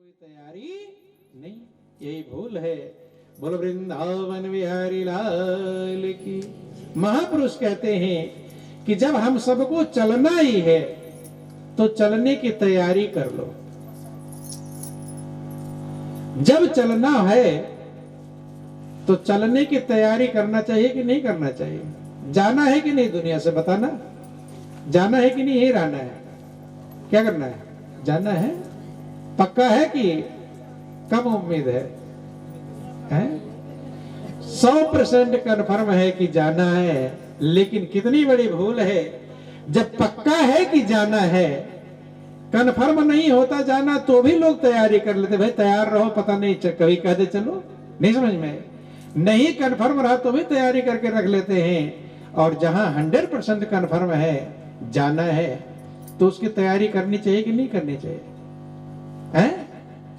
कोई तैयारी नहीं, यही भूल है। बोलो वृंदावन विहारी लाल की। महापुरुष कहते हैं कि जब हम सबको चलना ही है तो चलने की तैयारी कर लो। जब चलना है तो चलने की तैयारी करना चाहिए कि नहीं करना चाहिए? जाना है कि नहीं दुनिया से, बताना। जाना है कि नहीं, यही रहना है? क्या करना है? जाना है? पक्का है कि कम उम्मीद है? 100% कन्फर्म है कि जाना है। लेकिन कितनी बड़ी भूल है, जब पक्का है कि जाना है, कन्फर्म नहीं होता जाना तो भी लोग तैयारी कर लेते। भाई तैयार रहो, पता नहीं कभी कह दे चलो। नहीं समझ में? नहीं कन्फर्म रहा तो भी तैयारी करके रख लेते हैं। और जहां 100% कन्फर्म है, जाना है, तो उसकी तैयारी करनी चाहिए कि नहीं करनी चाहिए?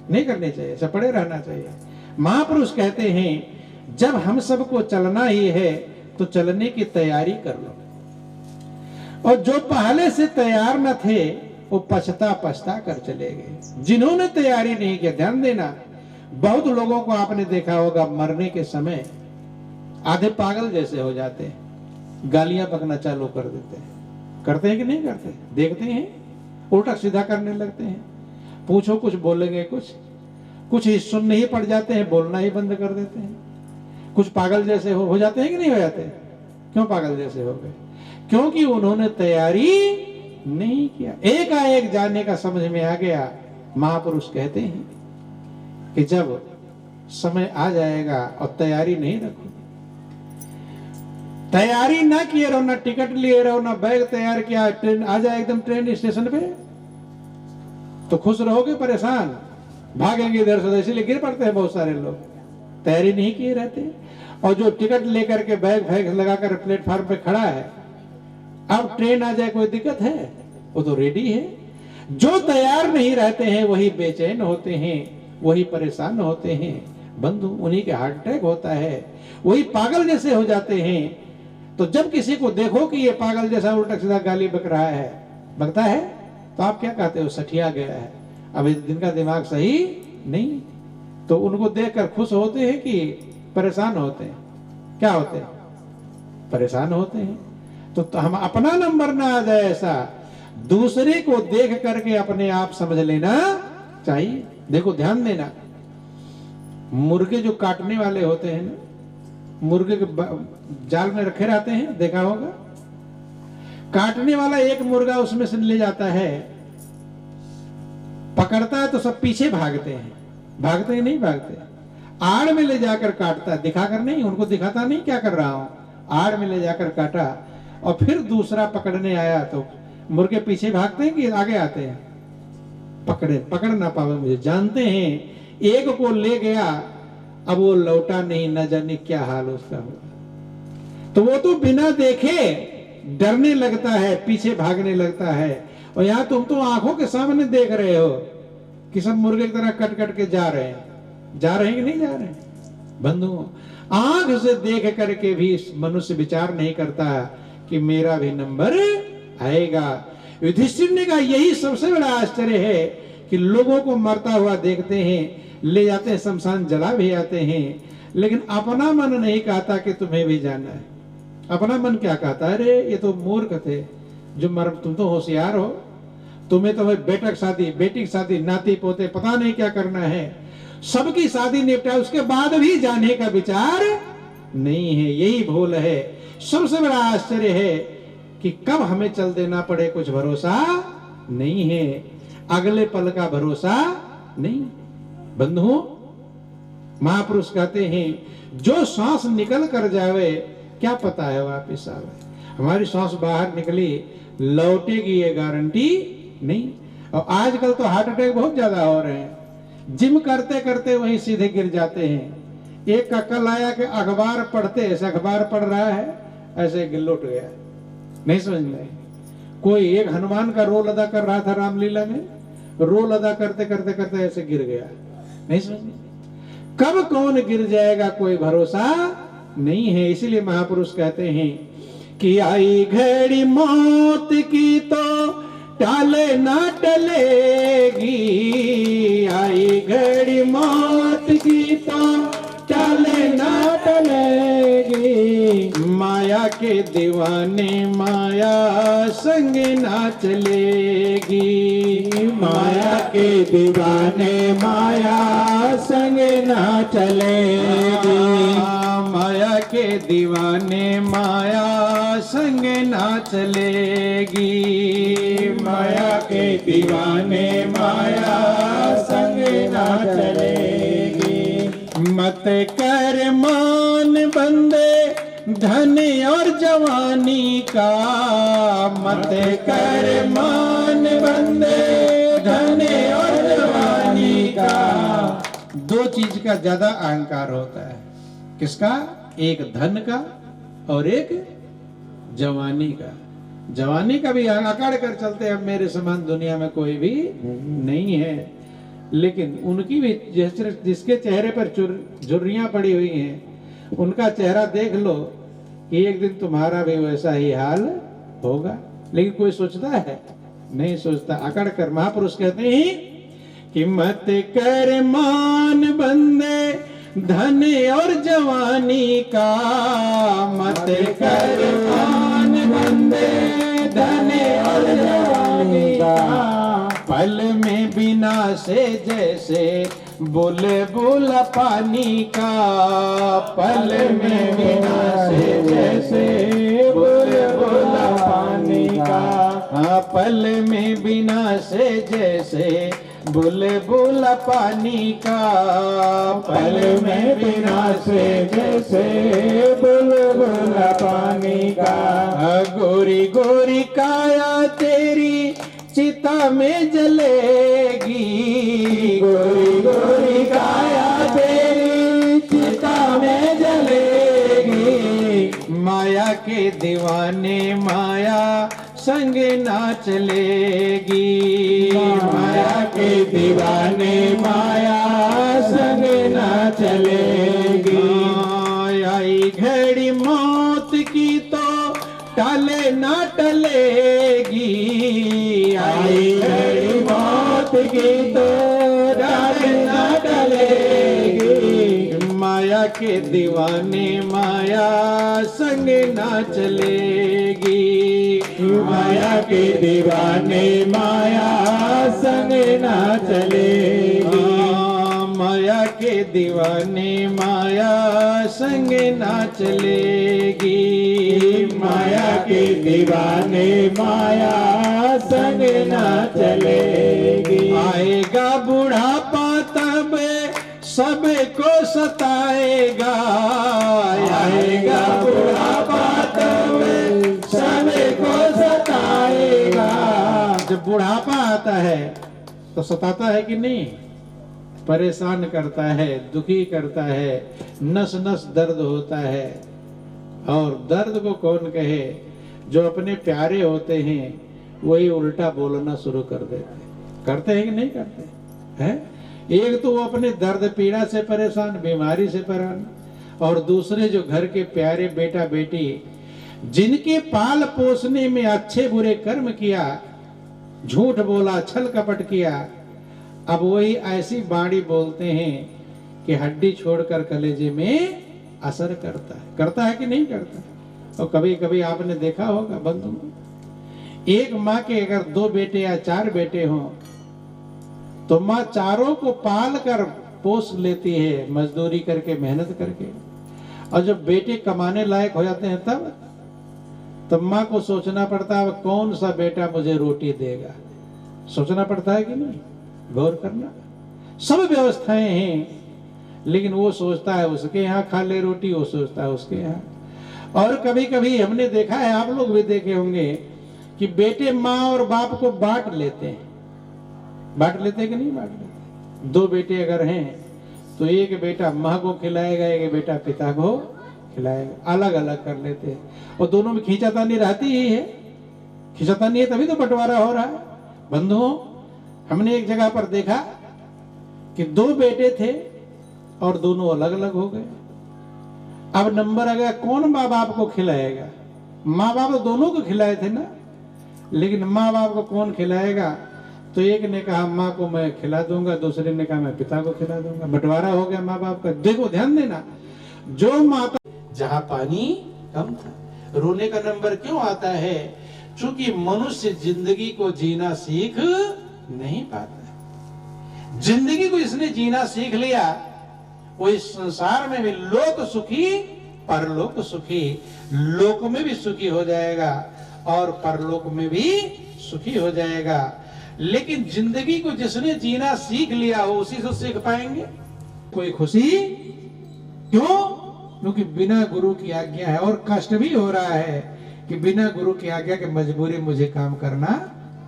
नहीं करनी चाहिए, सपड़े रहना चाहिए। महापुरुष कहते हैं जब हम सबको चलना ही है तो चलने की तैयारी कर लो। और जो पहले से तैयार न थे वो पछता कर चले गए। जिन्होंने तैयारी नहीं की, ध्यान देना, बहुत लोगों को आपने देखा होगा मरने के समय आधे पागल जैसे हो जाते हैं, गालियां बकना चालू कर देते हैं। करते हैं कि नहीं करते? देखते हैं, उल्टा सीधा करने लगते हैं। पूछो कुछ बोलेंगे, कुछ ही सुनने ही पड़ जाते हैं, बोलना ही बंद कर देते हैं। कुछ पागल जैसे हो जाते हैं कि नहीं हो जाते? क्यों पागल जैसे हो गए? क्योंकि उन्होंने तैयारी नहीं किया। एकाएक जाने का समझ में आ गया। महापुरुष कहते हैं कि जब समय आ जाएगा और तैयारी नहीं रखो, तैयारी ना किए रहो, ना टिकट लिए रहो, ना बैग तैयार किया, ट्रेन आ जाए एकदम ट्रेन स्टेशन पे, तो खुश रहोगे परेशान, भागेंगे इधर से। इसीलिए गिर पड़ते हैं बहुत सारे लोग, तैयारी नहीं किए रहते। और जो टिकट लेकर के बैग फैग लगाकर प्लेटफार्म पे खड़ा है, अब ट्रेन आ जाए कोई दिक्कत है? वो तो रेडी है। जो तैयार नहीं रहते हैं वही बेचैन होते हैं, वही परेशान होते हैं। बंधु, उन्हीं के हार्ट अटैक होता है, वही पागल जैसे हो जाते हैं। तो जब किसी को देखो कि ये पागल जैसा उल्टा सीधा गाली बक रहा है, बकता है, तो आप क्या कहते हो? सठिया गया है, अब जिनका दिमाग सही नहीं। तो उनको देखकर खुश होते हैं कि परेशान होते हैं? क्या होते हैं? परेशान होते हैं। तो हम अपना नंबर ना आ जाए ऐसा, दूसरे को देख करके अपने आप समझ लेना चाहिए। देखो ध्यान देना, मुर्गे जो काटने वाले होते हैं ना, मुर्गे के जाल में रखे रहते हैं, देखा होगा। काटने वाला एक मुर्गा उसमें से ले जाता है, पकड़ता है तो सब पीछे भागते हैं। भागते ही नहीं भागते, आड़ में ले जाकर काटता है, दिखाकर नहीं, उनको दिखाता नहीं क्या कर रहा हूं, आड़ में ले जाकर काटा। और फिर दूसरा पकड़ने आया तो मुर्गे पीछे भागते हैं कि आगे आते हैं? पकड़ ना पावे मुझे, जानते हैं एक को ले गया, अब वो लौटा नहीं, न जाने क्या हाल उसका होगा। तो वो तो बिना देखे डरने लगता है, पीछे भागने लगता है। और यहां तुम तो आंखों के सामने देख रहे हो कि सब मुर्गे की तरह कट कट के जा रहे हैं कि नहीं जा रहे हैं? बंधुओं, आंख से देख करके भी मनुष्य विचार नहीं करता कि मेरा भी नंबर आएगा। युधिष्ठिर ने कहा यही सबसे बड़ा आश्चर्य है कि लोगों को मरता हुआ देखते हैं, ले जाते हैं शमशान, जला भी आते हैं, लेकिन अपना मन नहीं कहता कि तुम्हें भी जाना है। अपना मन क्या कहता है? अरे ये तो मूर्ख थे जो मर, तुम तो होशियार हो, तुम्हें तो बेटा की शादी, बेटी की शादी, नाती पोते, पता नहीं क्या करना है, सबकी शादी निपटा, उसके बाद भी जाने का विचार नहीं है। यही भूल है। सबसे बड़ा आश्चर्य है कि कब हमें चल देना पड़े कुछ भरोसा नहीं है, अगले पल का भरोसा नहीं। बंधुओं, महापुरुष कहते हैं जो सांस निकल कर जावे क्या पता है वापिस आवे। हमारी सांस बाहर निकली, लौटेगी ये गारंटी नहीं। और आजकल तो हार्ट अटैक बहुत ज्यादा हो रहे हैं, जिम करते करते वहीं सीधे गिर जाते हैं। एक का कल आया कि अखबार पढ़ते, ऐसे अखबार पढ़ रहा है, ऐसे लौट गया, नहीं समझ में। कोई एक हनुमान का रोल अदा कर रहा था रामलीला में, रोल अदा करते करते करते ऐसे गिर गया, नहीं समझ में। कब कौन गिर जाएगा कोई भरोसा नहीं है। इसीलिए महापुरुष कहते हैं कि आई घड़ी मौत की तो टाले ना टलेगी, आई घड़ी मौत की तो टाले ना टलेगी। माया के दीवाने माया संग ना चलेगी, माया के दीवाने माया संग ना चलेगी। माया के दीवाने माया संग ना चलेगी, माया के दीवाने माया संग ना चलेगी। मत कर मान बंदे धन और जवानी का, मत कर मान बंदे धन और जवानी का। दो चीज का ज्यादा अहंकार होता है, किसका? एक धन का और एक जवानी का। जवानी का भी अकड़ कर चलते हैं, मेरे समान दुनिया में कोई भी नहीं है। लेकिन उनकी भी जिसके चेहरे पर झुर्रियां पड़ी हुई हैं, उनका चेहरा देख लो कि एक दिन तुम्हारा भी वैसा ही हाल होगा। लेकिन कोई सोचता है? नहीं सोचता। अकड़ कर महापुरुष कहते हैं कि मत कर मान बंदे धन और जवानी का, मत कर मान बंदे धन और जवानी का। पल में बिना से जैसे बुले बुला पानी का, पल में बिना से जैसे बुले बुला पानी का। हाँ, पल में बिना से जैसे बुलबुल पानी का, पल में बिना से जैसे बुलबुल पानी का। गोरी गोरी काया तेरी चिता में जलेगी, गोरी गोरी काया तेरी चिता में जलेगी। माया के दीवाने माया संग ना चलेगी, माया के दीवाने माया संग ना चलेगी। आई घड़ी मौत की तो टाले ना टलेगी, आई घड़ी मौत की तो टाले ना टलेगी। माया के दीवाने माया संग ना चलेगी, माया के दीवाने माया संग ना चलेगी। माया के दीवाने माया संग ना चलेगी, माया के दीवाने माया संग ना चलेगी। आएगा बुढ़ापा तब सबको सताएगा, आएगा बुढ़ापा तब सबको सताएगा। जब बुढ़ापा आता है तो सताता है कि नहीं? परेशान करता है, दुखी करता है, नस नस दर्द होता है। और दर्द को कौन कहे? जो अपने प्यारे होते हैं वही उल्टा बोलना शुरू कर देते। करते हैं कि नहीं करते हैं? एक तो वो अपने दर्द पीड़ा से परेशान, बीमारी से परेशान, और दूसरे जो घर के प्यारे बेटा बेटी जिनके पाल पोसने में अच्छे बुरे कर्म किया, झूठ बोला, छल कपट किया, अब वही ऐसी बाणी बोलते हैं कि हड्डी छोड़कर कलेजे में असर करता है कि नहीं करता? और कभी कभी आपने देखा होगा बंधु, एक माँ के अगर 2 बेटे या 4 बेटे हों तो माँ चारों को पाल कर पोस लेती है, मजदूरी करके, मेहनत करके। और जब बेटे कमाने लायक हो जाते हैं तब माँ को सोचना पड़ता है कौन सा बेटा मुझे रोटी देगा। सोचना पड़ता है कि नहीं? गौर करना। सब व्यवस्थाएं हैं, लेकिन वो सोचता है उसके यहाँ खा ले रोटी, वो सोचता है उसके यहाँ। और कभी कभी हमने देखा है, आप लोग भी देखे होंगे कि बेटे माँ और बाप को बांट लेते हैं। बांट लेते हैं कि नहीं बांट लेते? 2 बेटे अगर हैं तो एक बेटा माँ को खिलाएगा, एक बेटा पिता को खिलाएगा, अलग अलग कर लेते हैं। और दोनों में खींचातानी रहती ही है। खींचातानी है तभी तो बंटवारा हो रहा है। बंधुओं, हमने एक जगह पर देखा कि 2 बेटे थे और दोनों अलग अलग हो गए। अब नंबर आ गया कौन माँ बाप को खिलाएगा? माँ बाप दोनों को खिलाए थे ना। लेकिन माँ बाप को कौन खिलाएगा? तो एक ने कहा माँ को मैं खिला दूंगा, दूसरे ने कहा मैं पिता को खिला दूंगा। बंटवारा हो गया माँ बाप का। देखो ध्यान देना, जो माता जहां पानी कम था। रोने का नंबर क्यों आता है? क्योंकि मनुष्य जिंदगी को जीना सीख नहीं पाता। जिंदगी को इसने जीना सीख लिया, वो इस संसार में भी लोक सुखी परलोक सुखी, लोक में भी सुखी हो जाएगा और परलोक में भी सुखी हो जाएगा। लेकिन जिंदगी को जिसने जीना सीख लिया हो उसी से सीख पाएंगे कोई खुशी। क्यों? क्योंकि बिना गुरु की आज्ञा है, और कष्ट भी हो रहा है कि बिना गुरु की आज्ञा के मजबूरी मुझे काम करना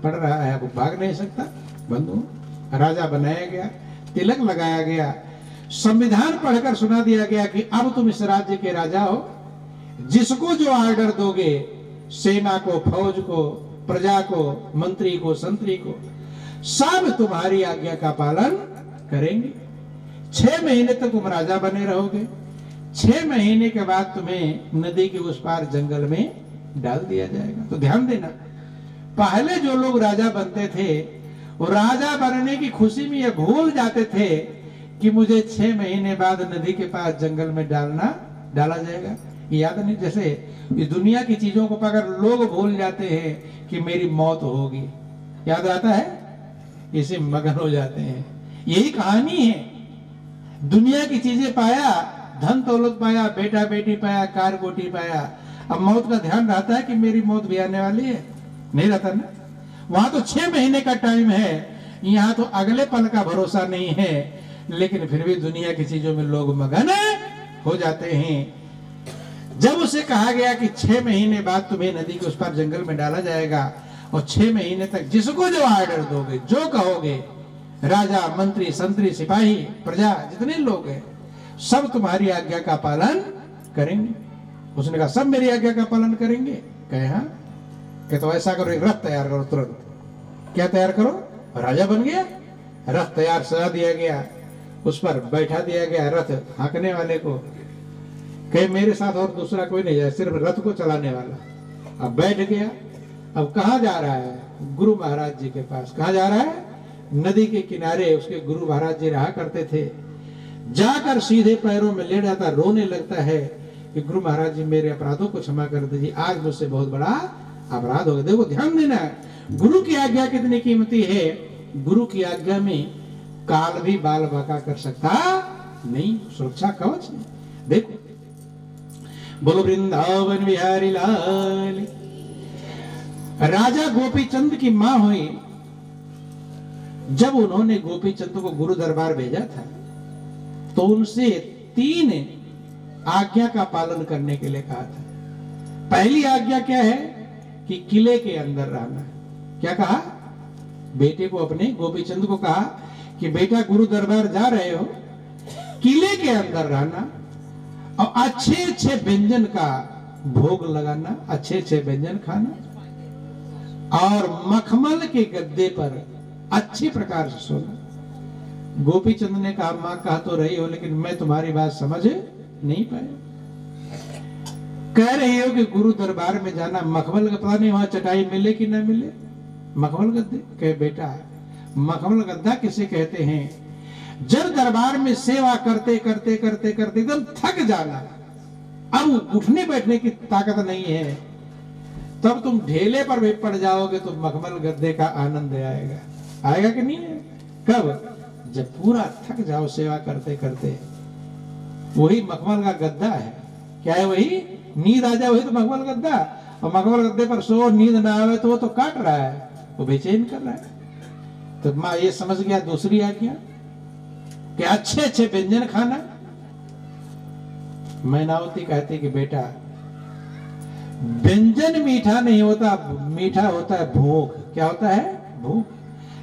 पड़ रहा है। अब भाग नहीं सकता। बंधु, राजा बनाया गया, तिलक लगाया गया, संविधान पढ़कर सुना दिया गया कि अब तुम इस राज्य के राजा हो। जिसको जो ऑर्डर दोगे, सेना को, फौज को, प्रजा को, मंत्री को, संतरी को, सब तुम्हारी आज्ञा का पालन करेंगे। 6 महीने तक तुम राजा बने रहोगे। 6 महीने के बाद तुम्हें नदी के उस पार जंगल में डाल दिया जाएगा। तो ध्यान देना, पहले जो लोग राजा बनते थे वो राजा बनने की खुशी में ये भूल जाते थे कि मुझे 6 महीने बाद नदी के पास जंगल में डाला जाएगा। याद नहीं? जैसे इस दुनिया की चीजों को अगर लोग भूल जाते हैं कि मेरी मौत होगी, याद आता है, इसे मगन हो जाते हैं। यही कहानी है। दुनिया की चीजें पाया, धन दौलत पाया, बेटा बेटी पाया, कार कोठी पाया, अब मौत का ध्यान रहता है कि मेरी मौत भी आने वाली है? नहीं रहता ना। वहां तो 6 महीने का टाइम है, यहाँ तो अगले पल का भरोसा नहीं है। लेकिन फिर भी दुनिया की चीजों में लोग मगन हो जाते हैं। जब उसे कहा गया कि 6 महीने बाद तुम्हें नदी के उस पार जंगल में डाला जाएगा और 6 महीने तक जिसको जो ऑर्डर दोगे, जो कहोगे, राजा, मंत्री, संतरी, सिपाही, प्रजा, जितने लोग हैं, सब तुम्हारी आज्ञा का पालन करेंगे। उसने कहा सब मेरी आज्ञा का पालन करेंगे। कहे हाँ। कहे तो ऐसा करो, एक रथ तैयार करो तुरंत। क्या तैयार करो? राजा बन गया। रथ तैयार सजा दिया गया, उस पर बैठा दिया गया रथ हाँकने वाले को। कहे मेरे साथ और दूसरा कोई नहीं जाए, सिर्फ रथ को चलाने वाला। अब बैठ गया। अब कहाँ जा रहा है? गुरु महाराज जी के पास। कहाँ जा रहा है? नदी के किनारे उसके गुरु महाराज जी रहा करते थे। जाकर सीधे पैरों में लेट जाता, रोने लगता है कि गुरु महाराज जी मेरे अपराधों को क्षमा कर दीजिए, आज मुझसे बहुत बड़ा अपराध हो गया। देखो ध्यान देना, गुरु की आज्ञा कितनी कीमती है। गुरु की आज्ञा में काल भी बाल बाका कर सकता नहीं, सुरक्षा कवच नहीं। देखो, बोलो वृंदावन बिहारी लाल। राजा गोपीचंद की मां हुई। जब उन्होंने गोपीचंद को गुरु दरबार भेजा था तो उनसे 3 आज्ञा का पालन करने के लिए कहा था। पहली आज्ञा क्या है? कि किले के अंदर रहना। क्या कहा? बेटे को, अपने गोपीचंद को कहा कि बेटा गुरु दरबार जा रहे हो, किले के अंदर रहना और अच्छे अच्छे व्यंजन का भोग लगाना, अच्छे अच्छे व्यंजन खाना और मखमल के गद्दे पर अच्छी प्रकार से सोना। गोपीचंद ने कहा मां कहा तो रही हो, लेकिन मैं तुम्हारी बात समझ नहीं पाया। कह रही हो कि गुरु दरबार में जाना, मखमल का पता नहीं वहां चटाई मिले कि ना मिले, मखमल गद्दे। कहे बेटा, मखमल गद्दा किसे कहते हैं? जब दरबार में सेवा करते करते करते करते एकदम थक जाना, अब उठने बैठने की ताकत नहीं है, तब तुम ढेले पर भी पड़ जाओगे तो मखमल गद्दे का आनंद आएगा। आएगा कि नहीं है? कब? जब पूरा थक जाओ सेवा करते करते। वही मखमल का गद्दा है। क्या है? वही नींद आ जाए वही तो मखमल गद्दा। और मखमल गद्दे पर सो, नींद ना आवे तो वो तो काट रहा है, वो बेचैन कर रहा है। तो माँ ये समझ गया दूसरी आज्ञा कि अच्छे अच्छे व्यंजन खाना। मैनावती कहती कि बेटा, व्यंजन मीठा नहीं होता, मीठा होता है भूख। क्या होता है? भूख।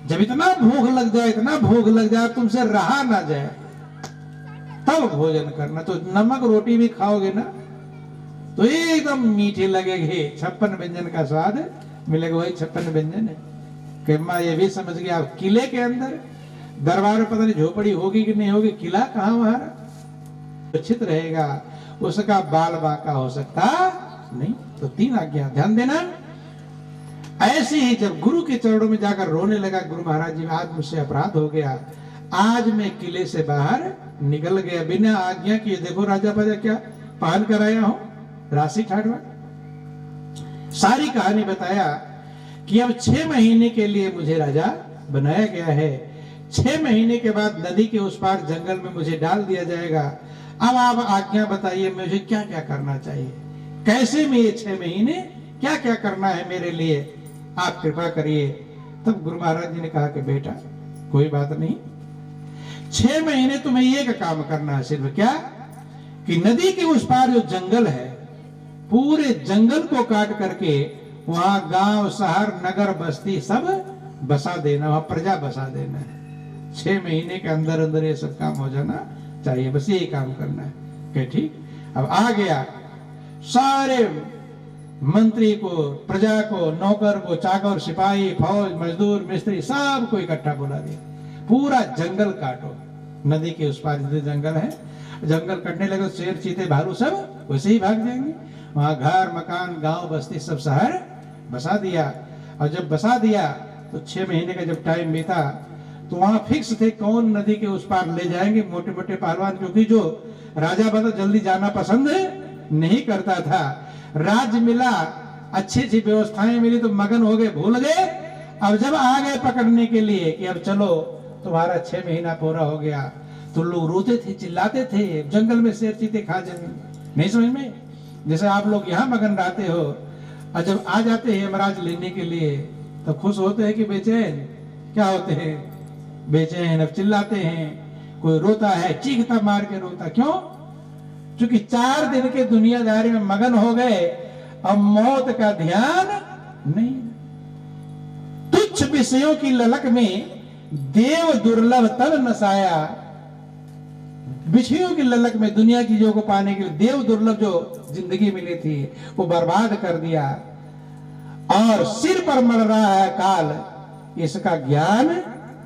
जब इतना भूख लग जाए, इतना भूख लग जाए तुमसे रहा ना जाए, तब भोजन करना। तो नमक रोटी भी खाओगे ना तो एकदम मीठे लगेंगे, 56 व्यंजन का स्वाद मिलेगा। वही 56 व्यंजन है। कि माँ ये भी समझ गया, किले के अंदर दरबार में पता नहीं झोपड़ी होगी कि नहीं होगी, किला कहाँ वहां सुरक्षित रहेगा, उसका बाल बाका हो सकता नहीं। तो 3 आज्ञा ध्यान देना। ऐसे ही जब गुरु के चरणों में जाकर रोने लगा, गुरु महाराज जी आज मुझसे अपराध हो गया, आज मैं किले से बाहर निकल गया बिना आज्ञा किए। देखो राजा प्रजा क्या पहन कर आया हूं, राशि ठाडवा। सारी कहानी बताया कि अब 6 महीने के लिए मुझे राजा बनाया गया है। 6 महीने के बाद नदी के उस पार जंगल में मुझे डाल दिया जाएगा। अब आप आज्ञा बताइए मुझे क्या क्या करना चाहिए, कैसे में ये 6 महीने क्या क्या करना है मेरे लिए, आप कृपा करिए। तब गुरु महाराज जी ने कहा कि बेटा कोई बात नहीं, 6 महीने तुम्हें एक काम करना है सिर्फ, क्या कि नदी के उस पार जो जंगल है पूरे जंगल को काट करके वहां गांव शहर नगर बस्ती सब बसा देना, वहां प्रजा बसा देना है। 6 महीने के अंदर अंदर ये सब काम हो जाना चाहिए, बस यही काम करना है। कि ठीक। अब आ गया, सारे मंत्री को, प्रजा को, नौकर को, चाकर, सिपाही, फौज, मजदूर, मिस्त्री सबको इकट्ठा बुला दिया। पूरा जंगल काटो, नदी के उस पार जितने जंगल है, जंगल कटने लगे शेर चीते भालू सब वैसे ही भाग जाएंगे। वहां घर मकान गांव बस्ती सब शहर बसा दिया। और जब बसा दिया तो 6 महीने का जब टाइम बीता तो वहां फिक्स थे कौन नदी के उस पार ले जाएंगे। मोटे मोटे पहलवान, क्योंकि जो राजा बना जल्दी जाना पसंद नहीं करता था। राज्य मिला, अच्छी अच्छी व्यवस्थाएं मिली तो मगन हो गए, भूल गए। अब जब आ गए पकड़ने के लिए कि अब चलो तुम्हारा 6 महीना पूरा हो गया, तो लोग रोते थे, चिल्लाते थे, जंगल में शेर चीते खा जाएंगे। नहीं समझ में? जैसे आप लोग यहाँ मगन रहते हो और जब आ जाते हैं यमराज लेने के लिए तो खुश होते हैं कि बेचैन? क्या होते हैं? बेचैन। अब चिल्लाते हैं, कोई रोता है, चीखता मार के रोता। क्यों? क्योंकि 4 दिन के दुनियादारी में मगन हो गए, अब मौत का ध्यान नहीं। तुच्छ विषयों की ललक में देव दुर्लभ तन नसाया। विषयों की ललक में दुनिया की चीजों को पाने के लिए देव दुर्लभ जो जिंदगी मिली थी वो बर्बाद कर दिया। और सिर पर मर रहा है काल, इसका ज्ञान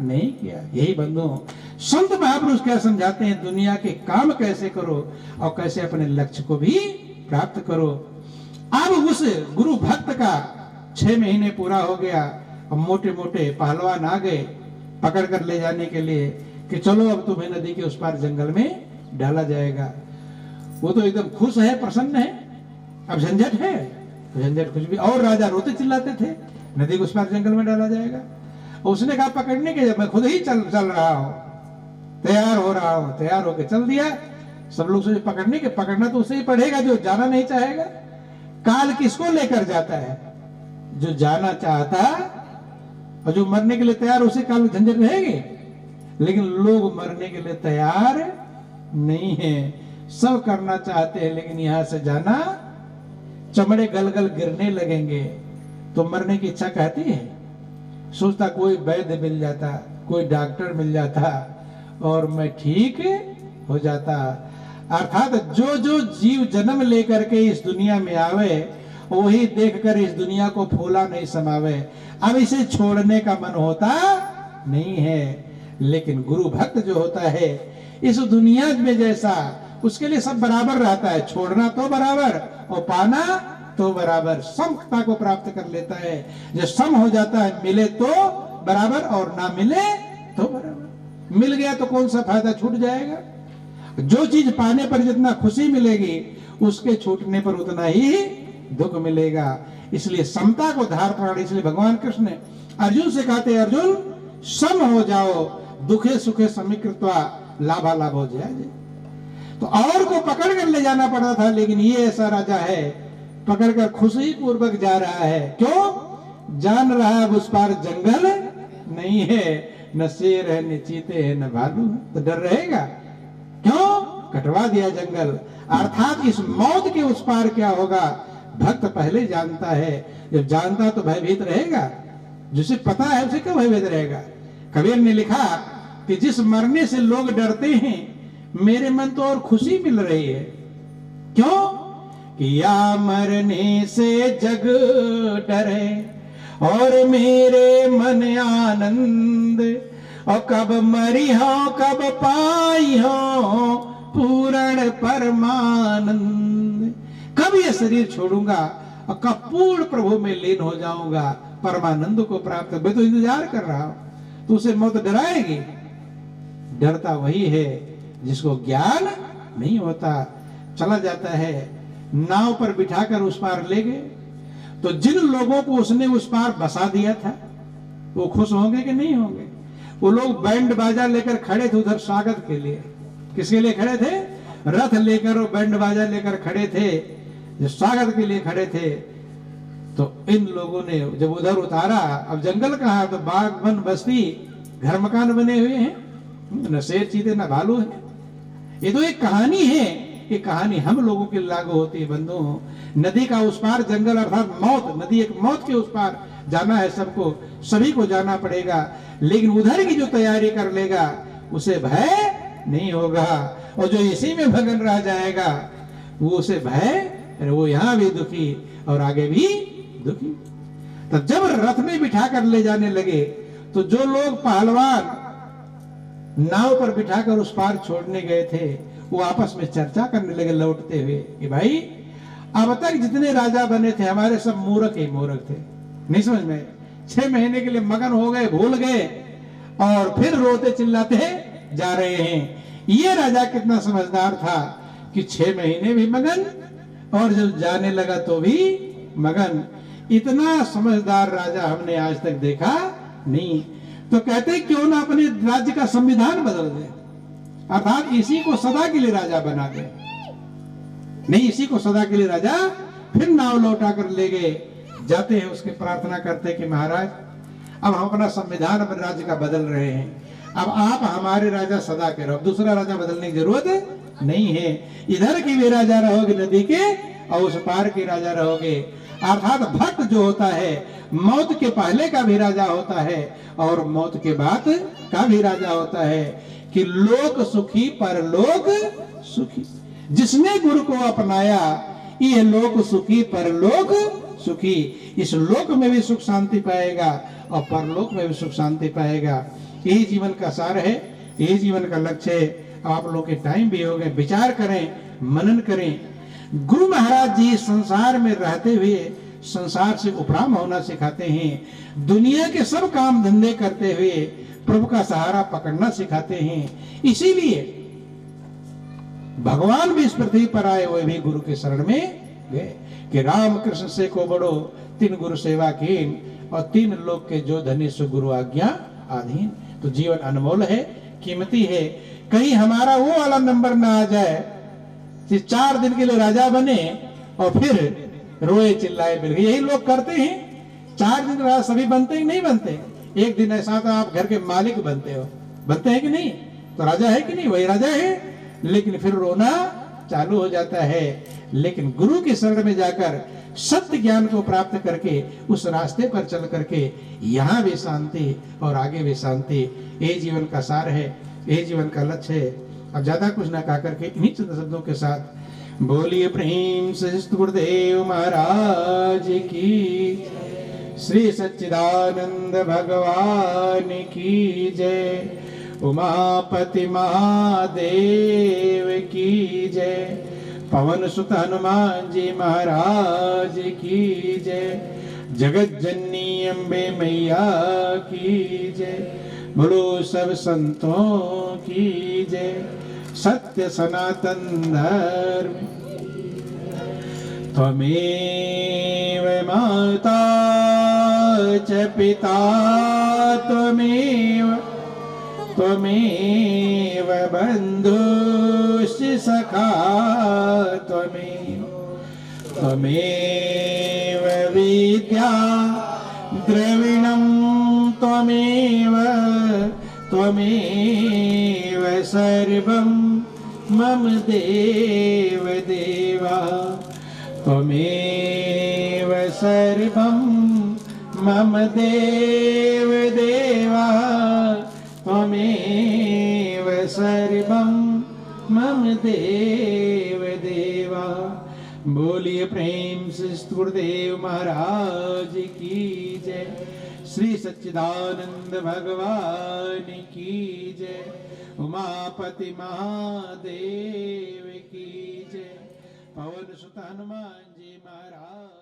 नहीं किया। यही बंधुओं संत महापुरुष क्या समझाते हैं, दुनिया के काम कैसे करो और कैसे अपने लक्ष्य को भी प्राप्त करो। अब उस गुरु भक्त का 6 महीने पूरा हो गया। अब मोटे मोटे पहलवान आ गए पकड़ कर ले जाने के लिए कि चलो अब तुम्हें नदी के उस पार जंगल में डाला जाएगा। वो तो एकदम खुश है, प्रसन्न है। अब झंझट है, झंझट कुछ भी। और राजा रोते चिल्लाते थे, नदी के उस पार जंगल में डाला जाएगा। उसने कहा पकड़ने के, जब मैं खुद ही चल रहा हूं, तैयार हो रहा हूं, तैयार होकर चल दिया। सब लोग सोचे पकड़ने के, पकड़ना तो उसे ही पड़ेगा जो जाना नहीं चाहेगा। काल किसको लेकर जाता है? जो जाना चाहता और जो मरने के लिए तैयार, उसे काल में झंझट रहेगी। लेकिन लोग मरने के लिए तैयार नहीं है, सब करना चाहते हैं, लेकिन यहां से जाना, चमड़े गलगल गिरने लगेंगे तो मरने की इच्छा कहती है। सोचता कोई वैद्य मिल जाता, कोई डॉक्टर मिल जाता और मैं ठीक हो जाता। अर्थात जो जो जीव जन्म लेकर के इस दुनिया में आवे, वही देखकर इस दुनिया को फूला नहीं समावे। अब इसे छोड़ने का मन होता नहीं है। लेकिन गुरु भक्त जो होता है इस दुनिया में जैसा, उसके लिए सब बराबर रहता है। छोड़ना तो बराबर और पाना तो बराबर, समता को प्राप्त कर लेता है। जो सम हो जाता है, मिले तो बराबर और ना मिले तो बराबर। मिल गया तो कौन सा फायदा, छूट जाएगा। जो चीज पाने पर जितना खुशी मिलेगी, उसके छूटने पर उतना ही दुख मिलेगा। इसलिए समता को धार पकड़, इसलिए भगवान कृष्ण ने अर्जुन से कहते, अर्जुन सम हो जाओ, दुखे सुखे समीकृत्वा लाभा लाभ हो जाए। तो और को पकड़ कर ले जाना पड़ा था, लेकिन ये ऐसा राजा है पकड़कर खुशी पूर्वक जा रहा है। क्यों? जान रहा है उस पार जंगल नहीं है, न शेर है, न चीते है, न भालू है, तो डर रहेगा? क्यों? कटवा दिया जंगल। अर्थात इस मौत के उस पार क्या होगा भक्त पहले जानता है। जब जानता तो भयभीत रहेगा, जिसे पता है उसे क्यों भयभीत रहेगा। कबीर ने लिखा कि जिस मरने से लोग डरते हैं, मेरे मन तो और खुशी मिल रही है। क्यों? कि या मरने से जग डरे और मेरे मन आनंद, और कब मरी हो कब पाई हो पूर्ण परमानंद। कब ये शरीर छोड़ूंगा और कब पूर्ण प्रभु में लीन हो जाऊंगा, परमानंद को प्राप्त, मैं तो इंतजार कर रहा हूं, तो उसे मौत डराएगी? डरता वही है जिसको ज्ञान नहीं होता। चला जाता है, नाव पर बिठाकर उस पार ले गए, तो जिन लोगों को उसने उस पार बसा दिया था वो खुश होंगे कि नहीं होंगे? वो लोग बैंड बाजा लेकर खड़े थे उधर स्वागत के लिए। किसके लिए खड़े थे? रथ लेकर और बैंड बाजा लेकर खड़े थे, जो स्वागत के लिए खड़े थे। तो इन लोगों ने जब उधर उतारा, अब जंगल कहाँ है, तो बाग वन बस्ती घर मकान बने हुए हैं, न शेर चीते न भालू है। ये तो एक कहानी है, ये कहानी हम लोगों के लागू होती है बंधुओं। नदी का उस पार जंगल अर्थात मौत, नदी एक मौत के उस पार जाना है सबको, सभी को जाना पड़ेगा। लेकिन उधर की जो तैयारी कर लेगा उसे भय नहीं होगा, और जो इसी में भगन रह जाएगा वो उसे भय, वो यहां भी दुखी और आगे भी दुखी। तब जब रथ में बिठा कर ले जाने लगे तो जो लोग पहलवान नाव पर बिठाकर उस पार छोड़ने गए थे वो आपस में चर्चा करने लगे लौटते हुए कि भाई अब तक जितने राजा बने थे हमारे सब मूर्ख ही मूर्ख थे, नहीं समझ में। 6 महीने के लिए मगन हो गए, भूल गए, और फिर रोते चिल्लाते जा रहे हैं। ये राजा कितना समझदार था कि 6 महीने भी मगन और जब जाने लगा तो भी मगन। इतना समझदार राजा हमने आज तक देखा नहीं। तो कहते क्यों ना अपने राज्य का संविधान बदल दे, अर्थात इसी को सदा के लिए राजा बना दे। नहीं, इसी को सदा के लिए राजा। फिर नाव लौटा कर ले गए, जाते हैं उसके प्रार्थना करते कि महाराज अब हम अपना संविधान अपने राज्य का बदल रहे हैं, अब आप हमारे राजा सदा के रहो, दूसरा राजा बदलने की जरूरत नहीं है। इधर की भी राजा रहोगे नदी के, और उस पार के राजा रहोगे। अर्थात भक्त जो होता है मौत के पहले का भी राजा होता है और मौत के बाद का भी राजा होता है, कि लोक सुखी परलोक सुखी। जिसने गुरु को अपनाया ये लोक सुखी परलोक सुखी। इस लोक में भी सुख शांति पाएगा और परलोक में भी सुख शांति पाएगा। यही जीवन का सार है, यही जीवन का लक्ष्य है। आप लोग के टाइम भी हो गए, विचार करें, मनन करें। गुरु महाराज जी संसार में रहते हुए संसार से उपराम होना सिखाते हैं। दुनिया के सब काम धंधे करते हुए प्रभु का सहारा पकड़ना सिखाते हैं। इसीलिए भगवान भी इस पृथ्वी पर आए हुए भी गुरु के शरण में गए कि राम कृष्ण से को बड़ो 3 गुरु सेवा कीन, और 3 लोग के जो धनी सु गुरु आज्ञा आधीन। तो जीवन अनमोल है, कीमती है। कहीं हमारा वो वाला नंबर ना आ जाए कि 4 दिन के लिए राजा बने और फिर रोए चिल्लाए मिल गए। यही लोग करते हैं। 4 दिन राजा सभी बनते हैं, नहीं बनते। एक दिन ऐसा था आप घर के मालिक बनते हो, बनते हैं कि नहीं? तो राजा है कि नहीं? वही राजा है, लेकिन फिर रोना चालू हो जाता है। लेकिन गुरु के शरण में जाकर सत्य ज्ञान को प्राप्त करके उस रास्ते पर चल करके यहाँ भी शांति और आगे भी शांति। यही जीवन का सार है, यही जीवन का लक्ष्य है। अब ज्यादा कुछ ना कह करके इन्हीं चंद शब्दों के साथ बोलिए प्रेम से गुरुदेव महाराज की, श्री सच्चिदानंद भगवान की जय, उमापति महादेव की जय, पवन सुत हनुमान जी महाराज की जय, जगत जननी अम्बे मैया की जय, बोलो सब संतों की जय। सत्य सनातन धर्म त्वमेव माता च पिता त्वमेव बन्धुश्च सखा त्वमेव विद्या द्रविणं त्वमेव सर्वं मम देव देवा, त्वमेव सर्वं मम देव देवा, त्वमेव सर्वं मम देव देवा। बोलिए प्रेम से गुरुदेव महाराज की जय, श्री सच्चिदानंद भगवान की जय, उमापति महादेव की जय, पवन सुत हनुमान जी महाराज।